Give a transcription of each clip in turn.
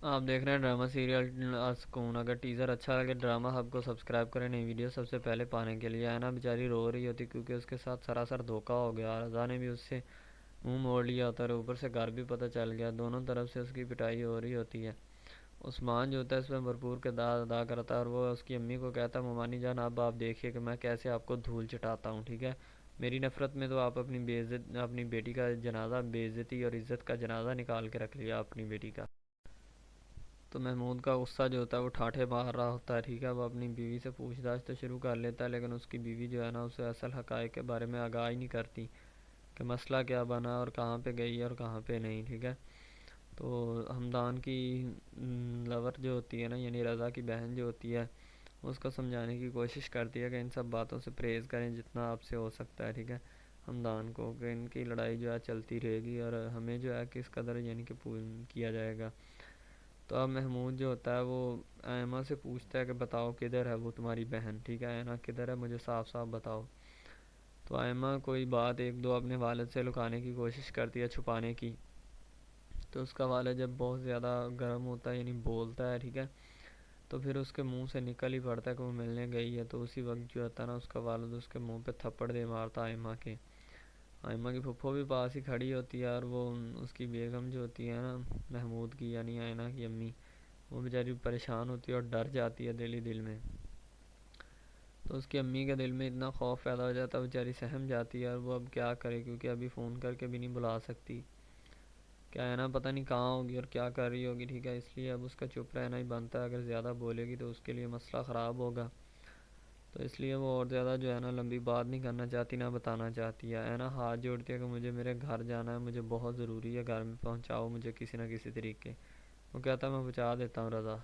آپ دیکھ رہے ہیں ڈرامہ سیریل سکون۔ اگر ٹیزر اچھا لگے ڈرامہ ہب کو سبسکرائب کریں نئی ویڈیو سب سے پہلے پانے کے لیے۔ اینا بیچاری رو رہی ہوتی کیونکہ اس کے ساتھ سراسر دھوکا ہو گیا، رضا نے بھی اس سے منہ موڑ لیا ہوتا ہے اور اوپر سے گھر بھی پتہ چل گیا، دونوں طرف سے اس کی پٹائی ہو رہی ہوتی ہے۔ عثمان جو ہوتا ہے اس میں بھرپور کردار ادا کرتا ہے اور وہ اس کی امی کو کہتا ہے ممانی جان اب آپ دیکھیے کہ میں کیسے آپ کو دھول چٹاتا ہوں، ٹھیک ہے؟ میری نفرت میں تو آپ اپنی بیٹی کا جنازہ بے عزتی اور عزت کا جنازہ نکال کے رکھ لیا اپنی بیٹی کا۔ تو محمود کا غصہ جو ہوتا ہے وہ ٹھاٹھے مار رہا ہوتا ہے، ٹھیک ہے؟ وہ اپنی بیوی سے پوچھ تاچھ تو شروع کر لیتا ہے لیکن اس کی بیوی جو ہے نا اسے اصل حقائق کے بارے میں آگاہ ہی نہیں کرتی کہ مسئلہ کیا بنا اور کہاں پہ گئی ہے اور کہاں پہ نہیں، ٹھیک ہے؟ تو ہمدان کی لور جو ہوتی ہے نا یعنی رضا کی بہن جو ہوتی ہے اس کو سمجھانے کی کوشش کرتی ہے کہ ان سب باتوں سے پرہیز کریں جتنا آپ سے ہو سکتا ہے، ٹھیک ہے؟ ہمدان کو کہ ان کی لڑائی جو ہے چلتی رہے گی اور ہمیں جو ہے کس قدر یعنی کہ کیا جائے گا۔ تو اب محمود جو ہوتا ہے وہ ایما سے پوچھتا ہے کہ بتاؤ کدھر ہے وہ تمہاری بہن، ٹھیک ہے؟ اینا کدھر ہے مجھے صاف صاف بتاؤ۔ تو ایما کوئی بات ایک دو اپنے والد سے لکانے کی کوشش کرتی ہے، چھپانے کی۔ تو اس کا والد جب بہت زیادہ گرم ہوتا ہے یعنی بولتا ہے، ٹھیک ہے؟ تو پھر اس کے منہ سے نکل ہی پڑتا ہے کہ وہ ملنے گئی ہے، تو اسی وقت جو ہوتا ہے نا اس کا والد اس کے منہ پہ تھپڑ دے مارتا ہے ایما کے۔ ایما کی پھپھو بھی پاس ہی کھڑی ہوتی ہے اور وہ اس کی بیگم جو ہوتی ہے نا محمود کی یعنی اینا کی امی، وہ بیچاری پریشان ہوتی ہے اور ڈر جاتی ہے دل ہی دل میں۔ تو اس کی امی کے دل میں اتنا خوف پیدا ہو جاتا ہے، بیچاری سہم جاتی ہے اور وہ اب کیا کرے کیونکہ ابھی فون کر کے بھی نہیں بلا سکتی کہ اینا پتہ نہیں کہاں ہوگی اور کیا کر رہی ہوگی، ٹھیک ہے؟ اس لیے اب اس کا چپ رہنا ہی بنتا ہے، اگر زیادہ بولے گی تو اس کے لیے مسئلہ خراب ہوگا، تو اس لیے وہ اور زیادہ جو ہے نا لمبی بات نہیں کرنا چاہتی نہ بتانا چاہتی ہے۔ اینا ہاتھ جوڑتی ہے کہ مجھے میرے گھر جانا ہے، مجھے بہت ضروری ہے، گھر میں پہنچاؤ مجھے کسی نہ کسی طریقے۔ وہ کہتا ہے میں پہنچا دیتا ہوں رضا۔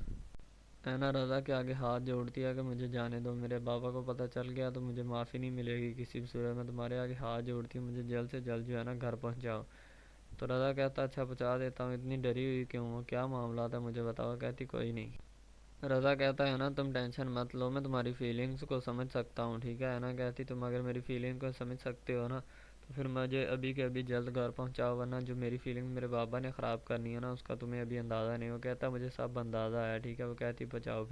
اینا رضا کے آگے ہاتھ جوڑتی ہے کہ مجھے جانے دو، میرے بابا کو پتہ چل گیا تو مجھے معافی نہیں ملے گی کسی بھی صورت میں، تمہارے آگے ہاتھ جوڑتی ہوں، مجھے جلد سے جلد جو ہے نا گھر پہنچاؤ۔ تو رضا کہتا اچھا پہنچا دیتا ہوں، اتنی ڈری ہوئی کیوں ہو، کیا معاملہ تھا مجھے بتاؤ؟ کہتی کوئی نہیں۔ رضا کہتا ہے نا تم ٹینشن مت لو، میں تمہاری فیلنگز کو سمجھ سکتا ہوں، ٹھیک ہے؟ نا کہتی تم اگر میری فیلنگ کو سمجھ سکتے ہو نا تو پھر مجھے ابھی کے ابھی جلد گھر پہنچاؤ، ورنہ جو میری فیلنگ میرے بابا نے خراب کرنی ہے نا اس کا تمہیں ابھی اندازہ نہیں ہو۔ کہتا مجھے سب اندازہ ہے، ٹھیک ہے؟ وہ کہتی بچاؤ۔